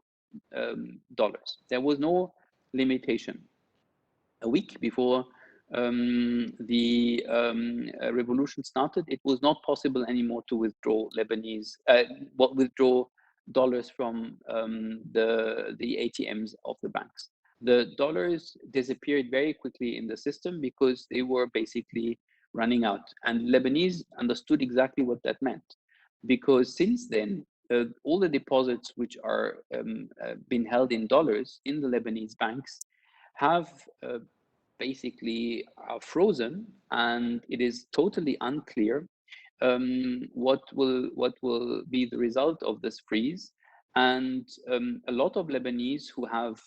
dollars. There was no limitation. A week before the revolution started, it was not possible anymore to withdraw withdraw dollars from the ATMs of the banks. The dollars disappeared very quickly in the system because they were basically running out, and Lebanese understood exactly what that meant, because since then all the deposits which are been held in dollars in the Lebanese banks have basically are frozen, and it is totally unclear what will be the result of this freeze. And a lot of Lebanese who have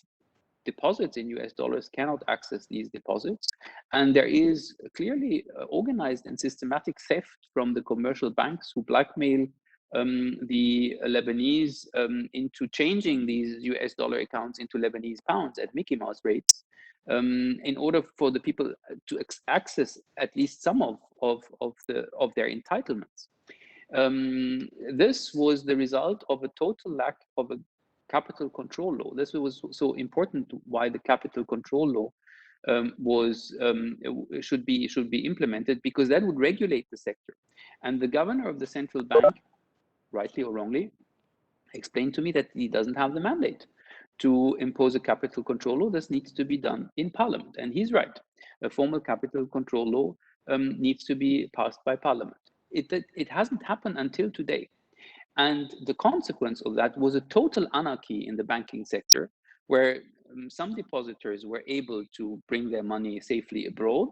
deposits in US dollars cannot access these deposits. And there is clearly organized and systematic theft from the commercial banks who blackmail the Lebanese into changing these US dollar accounts into Lebanese pounds at Mickey Mouse rates, in order for the people to access at least some of their entitlements. This was the result of a total lack of a capital control law. This was so important why the capital control law should be implemented, because that would regulate the sector. And the governor of the central bank, rightly or wrongly, explained to me that he doesn't have the mandate to impose a capital control law. This needs to be done in parliament, and he's right. A formal capital control law needs to be passed by parliament. It hasn't happened until today. And the consequence of that was a total anarchy in the banking sector, where some depositors were able to bring their money safely abroad.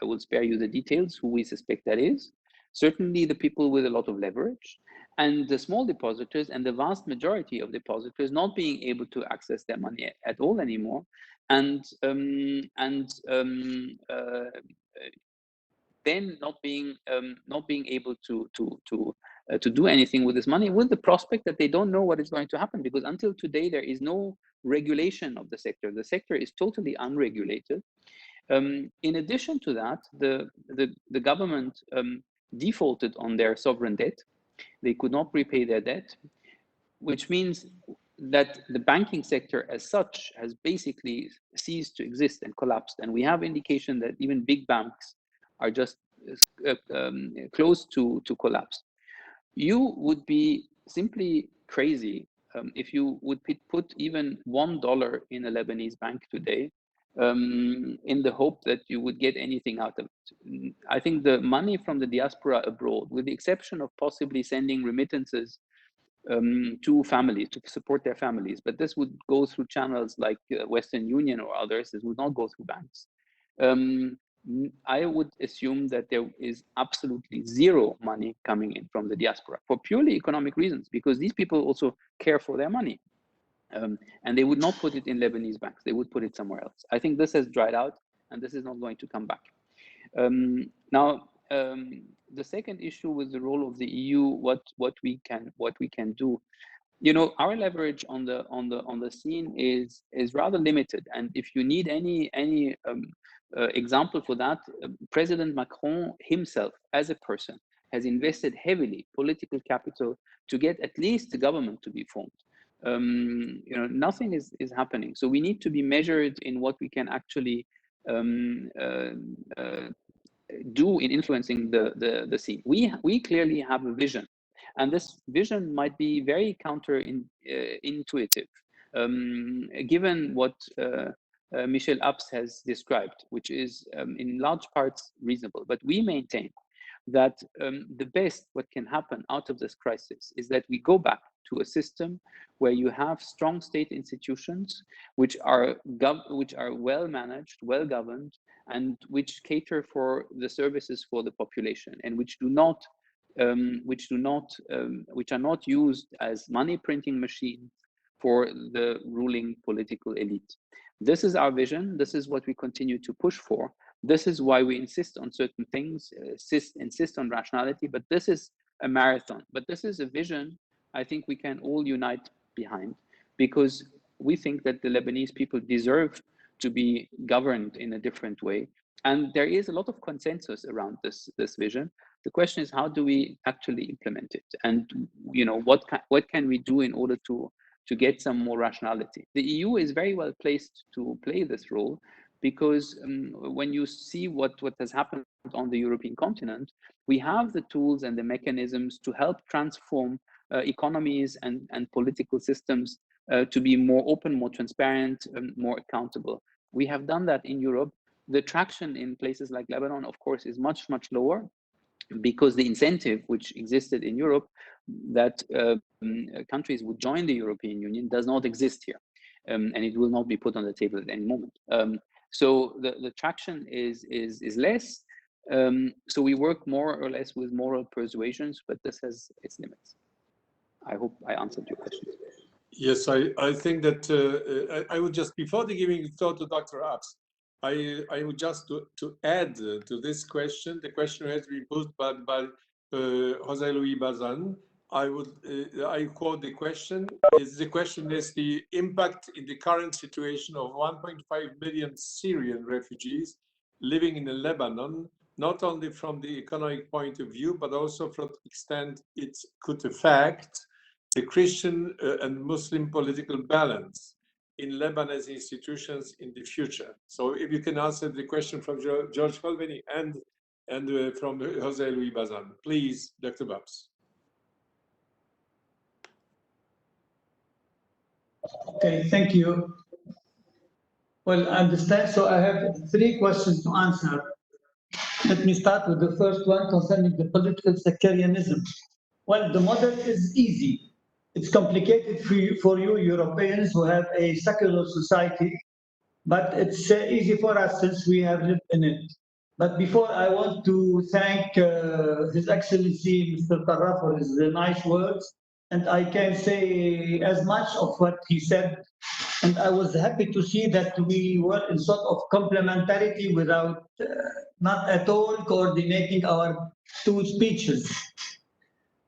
I will spare you the details, who we suspect that is. Certainly the people with a lot of leverage, and the small depositors and the vast majority of depositors not being able to access their money at all anymore. And then not being able to do anything with this money, with the prospect that they don't know what is going to happen, because until today there is no regulation of the sector. The sector is totally unregulated. In addition to that, the government defaulted on their sovereign debt. They could not repay their debt, which means that the banking sector as such has basically ceased to exist and collapsed. And we have indication that even big banks are just close to collapse. You would be simply crazy if you would put even $1 in a Lebanese bank today in the hope that you would get anything out of it. I think the money from the diaspora abroad, with the exception of possibly sending remittances to families to support their families, but this would go through channels like Western Union or others. This would not go through banks. I would assume that there is absolutely zero money coming in from the diaspora for purely economic reasons, because these people also care for their money. And they would not put it in Lebanese banks. They would put it somewhere else. I think this has dried out, and this is not going to come back. Now, the second issue with the role of the EU, what we can do. You know, our leverage on the scene is rather limited, and if you need any example for that, President Macron himself, as a person, has invested heavily political capital to get at least the government to be formed. You know, nothing is happening. So we need to be measured in what we can actually do in influencing the scene. We clearly have a vision. And this vision might be very counterintuitive, given what Michel Abs has described, which is in large parts reasonable. But we maintain that the best what can happen out of this crisis is that we go back to a system where you have strong state institutions which are well managed, well governed, and which cater for the services for the population, and which are not used as money printing machines for the ruling political elite. This is our vision. This is what we continue to push for. This is why we insist on certain things, insist on rationality, but this is a marathon. But this is a vision I think we can all unite behind, because we think that the Lebanese people deserve to be governed in a different way. And there is a lot of consensus around this vision. The question is, how do we actually implement it? And you know, what can we do in order to get some more rationality? The EU is very well placed to play this role, because when you see what has happened on the European continent, we have the tools and the mechanisms to help transform economies and political systems to be more open, more transparent, more accountable. We have done that in Europe. The traction in places like Lebanon, of course, is much, much lower, because the incentive which existed in Europe that countries would join the European Union does not exist here, and it will not be put on the table at any moment. So the traction is less. So we work more or less with moral persuasions, but this has its limits. I hope I answered your question. Yes, I think that I would just, before giving the floor to Dr. Abs, I would just to add to this question, the question has been posed by Jose Luis Bazan. I quote the question. The question is the impact in the current situation of 1.5 million Syrian refugees living in Lebanon, not only from the economic point of view, but also from the extent it could affect the Christian and Muslim political balance in Lebanese institutions in the future. So if you can answer the question from George Holveny and from Jose Luis Bazan, please, Dr. Babs. Okay, thank you. Well, I understand. So I have 3 questions to answer. Let me start with the first one concerning the political sectarianism. Well, the model is easy. It's complicated for you Europeans who have a secular society, but it's easy for us since we have lived in it. But before, I want to thank His Excellency Mr. Tarraf for his nice words, and I can say as much of what he said. And I was happy to see that we were in sort of complementarity without not at all coordinating our 2 speeches.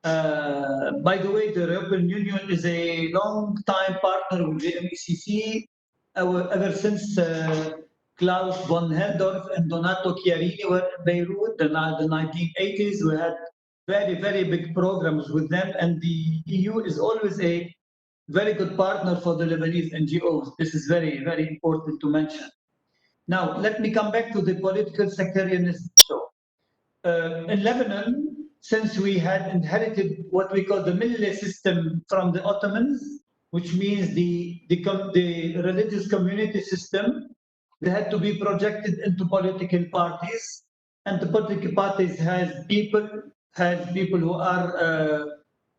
By the way, the European Union is a long-time partner with the MECC. Ever since Klaus von Helldorf and Donato Chiarini were in Beirut in the 1980s, we had very, very big programs with them, and the EU is always a very good partner for the Lebanese NGOs. This is very, very important to mention. Now, let me come back to the political sectarianism. So, in Lebanon, since we had inherited what we call the Millet system from the Ottomans, which means the religious community system, they had to be projected into political parties, and the political parties has people who are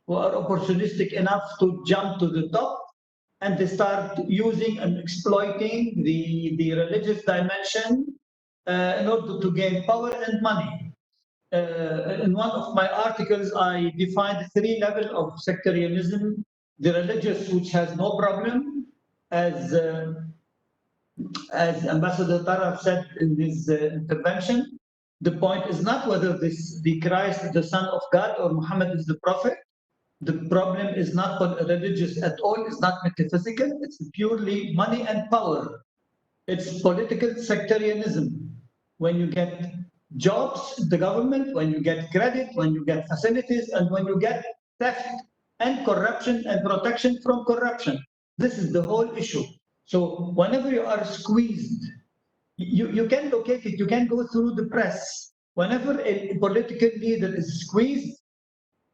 opportunistic enough to jump to the top, and they start using and exploiting the religious dimension in order to gain power and money. In one of my articles, I defined 3 levels of sectarianism: the religious, which has no problem, as Ambassador Tarraf said in his intervention. The point is not whether the Christ is the Son of God or Muhammad is the Prophet. The problem is not religious at all. It's not metaphysical. It's purely money and power. It's political sectarianism. When you get jobs in the government, when you get credit, when you get facilities, and when you get theft and corruption and protection from corruption. This is the whole issue. So whenever you are squeezed, you can locate it, you can go through the press. Whenever a political leader is squeezed,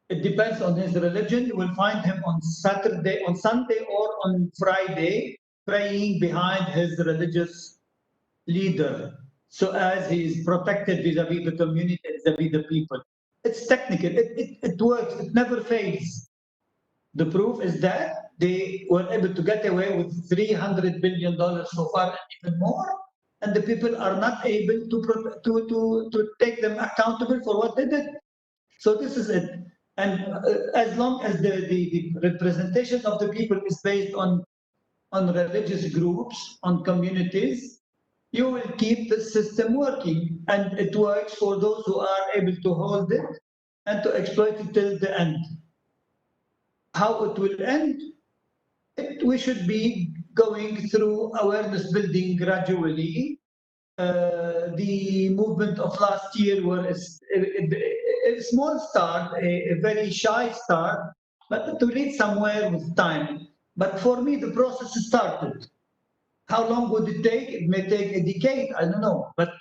it depends on his religion. You will find him on Saturday, on Sunday, or on Friday, praying behind his religious leader, so as he is protected vis-a-vis the community, vis-a-vis the people. It's technical. It works. It never fails. The proof is that they were able to get away with $300 billion so far, and even more, and the people are not able to take them accountable for what they did. So this is it. And as long as the representation of the people is based on religious groups, on communities, you will keep the system working. And it works for those who are able to hold it and to exploit it till the end. How it will end? We should be going through awareness building gradually. The movement of last year was a small start, a very shy start, but to lead somewhere with time. But for me, the process started. How long would it take? It may take a decade, I don't know, but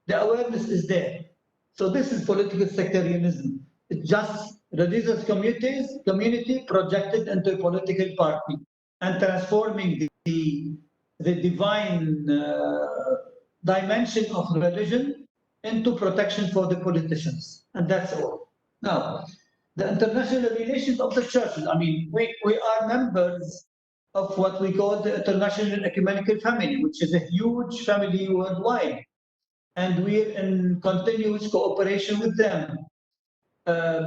the awareness is there. So this is political sectarianism. It's just religious community projected into a political party and transforming the divine dimension of religion into protection for the politicians, and that's all. Now, the international relations of the churches. I mean, we are members of what we call the international ecumenical family, which is a huge family worldwide. And we're in continuous cooperation with them.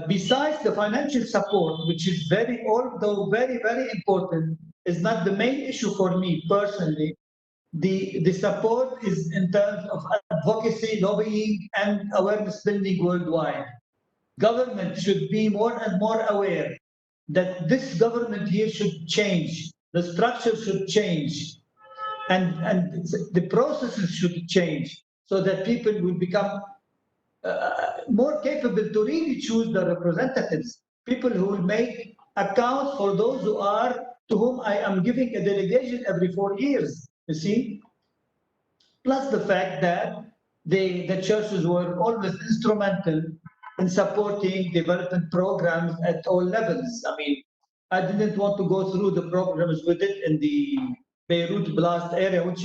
Besides the financial support, which is although very, very important, is not the main issue for me personally. The support is in terms of advocacy, lobbying, and awareness building worldwide. Government should be more and more aware that this government here should change, the structure should change, and the processes should change so that people will become more capable to really choose the representatives, people who will make accounts for those to whom I am giving a delegation every 4 years, you see? Plus the fact that the churches were always instrumental in supporting development programs at all levels. I mean, I didn't want to go through the programs we did in the Beirut blast area, which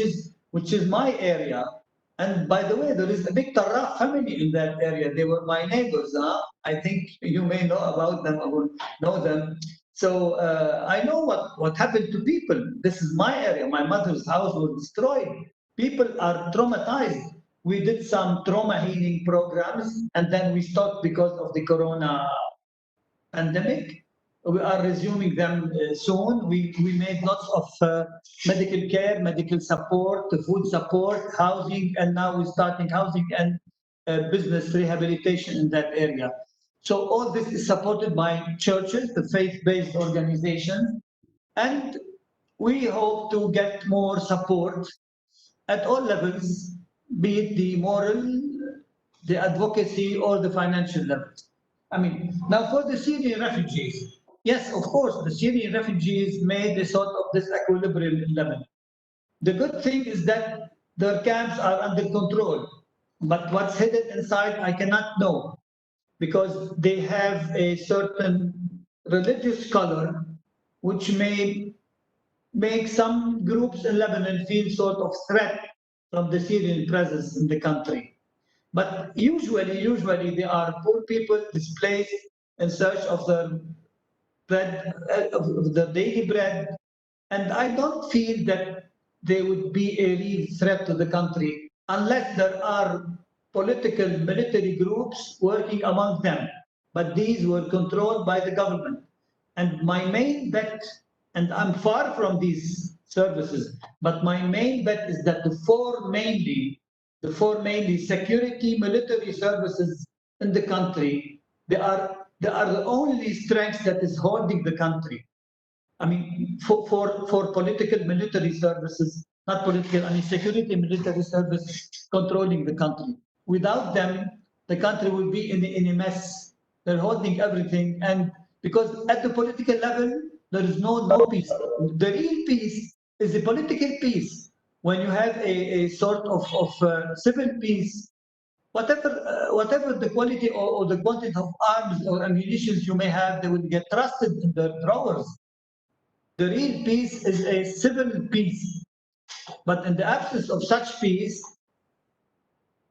is my area. And by the way, there is a big Tarraf family in that area. They were my neighbors. I think you may know about them or know them. So I know what happened to people. This is my area. My mother's house was destroyed. People are traumatized. We did some trauma healing programs, and then we stopped because of the corona pandemic. We are resuming them soon. We made lots of medical care, medical support, food support, housing, and now we're starting housing and business rehabilitation in that area. So all this is supported by churches, the faith-based organizations, and we hope to get more support at all levels, be it the moral, the advocacy, or the financial levels. I mean, now for the Syrian refugees, yes, of course, the Syrian refugees made a sort of this equilibrium in Lebanon. The good thing is that their camps are under control, but what's hidden inside, I cannot know, because they have a certain religious color, which may make some groups in Lebanon feel sort of threat from the Syrian presence in the country. But usually they are poor people displaced in search of their bread, of their daily bread. And I don't feel that they would be a real threat to the country unless there are political military groups working among them. But these were controlled by the government. And my main bet, and I'm far from these services, but my main bet is that the four mainly security military services in the country, they are the only strength that is holding the country. I mean, for political military services, not political, I mean security military service controlling the country. Without them, the country will be in a mess. They're holding everything, and because at the political level, there is no peace. The real peace is the political peace. When you have a sort of civil peace, whatever the quality or the quantity of arms or ammunition you may have, they will get trusted in their drawers. The real peace is a civil peace. But in the absence of such peace,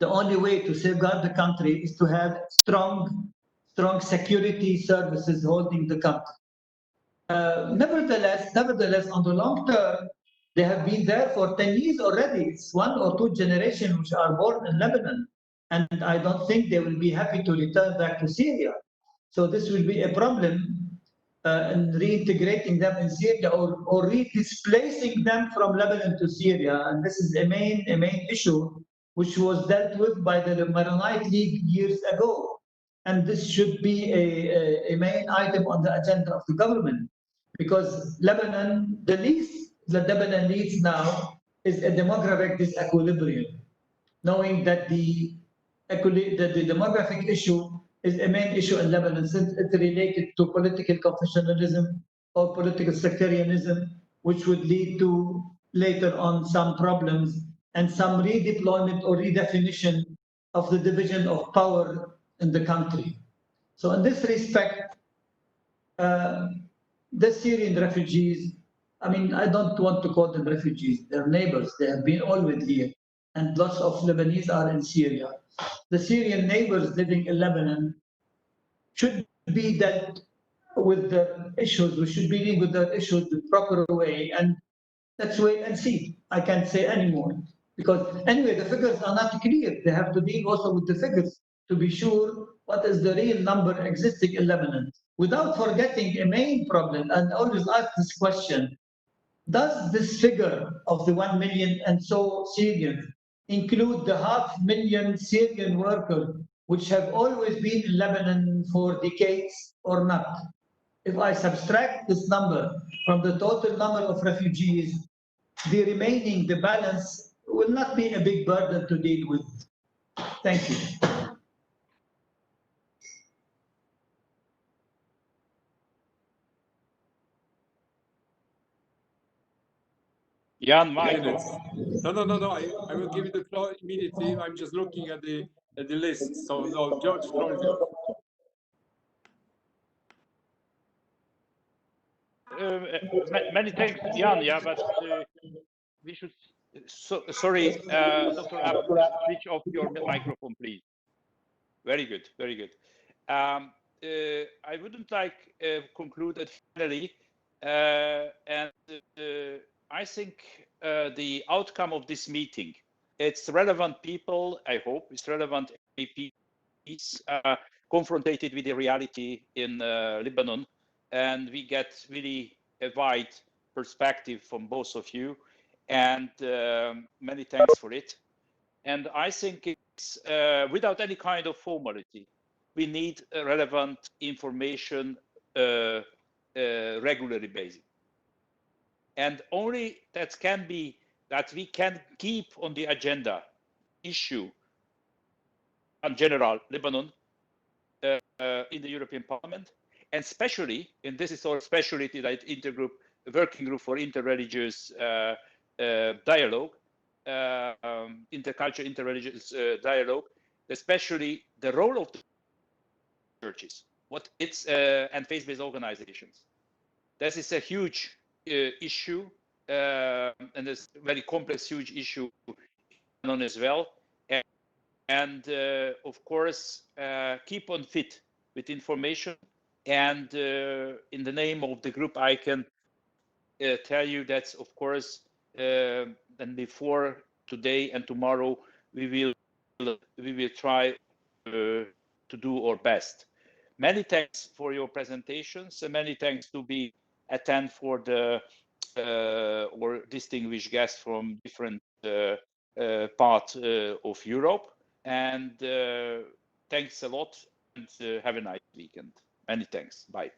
the only way to safeguard the country is to have strong security services holding the country. Nevertheless, on the long term, they have been there for 10 years already. It's 1 or 2 generations which are born in Lebanon. And I don't think they will be happy to return back to Syria. So this will be a problem in reintegrating them in Syria or displacing them from Lebanon to Syria. And this is a main issue which was dealt with by the Maronite League years ago. And this should be a main item on the agenda of the government, because Lebanon, the least that Lebanon needs now is a demographic disequilibrium, knowing that the demographic issue is a main issue in Lebanon since it's related to political confessionalism or political sectarianism, which would lead to later on some problems and some redeployment or redefinition of the division of power in the country. So in this respect, the Syrian refugees, I mean, I don't want to call them refugees, they're neighbors, they have been always here, and lots of Lebanese are in Syria. The Syrian neighbors living in Lebanon should be dealt with the issues. We should be dealing with the issues the proper way, and let's wait and see. I can't say anymore because anyway, the figures are not clear. They have to deal also with the figures to be sure what is the real number existing in Lebanon, without forgetting a main problem. And I always ask this question: does this figure of the 1 million and so Syrians include the 500,000 Syrian workers which have always been in Lebanon for decades or not? If I subtract this number from the total number of refugees, the remaining, the balance, will not be a big burden to deal with. Thank you. Jan, Michael. No. I will give you the floor immediately. I'm just looking at the list. So no, George, floor is yours. Many thanks, Jan. Yeah, but we should. Sorry, Dr. Abs, switch off your microphone, please. Very good, very good. I wouldn't like conclude it finally, and I think the outcome of this meeting, it's relevant people. I hope it's relevant MEPs confronted with the reality in Lebanon, and we get really a wide perspective from both of you, and many thanks for it. And I think it's without any kind of formality, we need relevant information regularly basis. And only that can be that we can keep on the agenda issue in general Lebanon in the European Parliament, and especially, and this is our specialty, like intergroup, working group for interreligious dialogue, intercultural, interreligious dialogue, especially the role of the churches, what it's and faith-based organizations. This is a huge issue, and it's a very complex, huge issue as well. And of course, keep on fit with information. And in the name of the group, I can tell you that, of course, and before today and tomorrow, we will try to do our best. Many thanks for your presentations, and many thanks to be attend for the or distinguished guests from different parts of Europe. And thanks a lot, and have a nice weekend. Many thanks. Bye.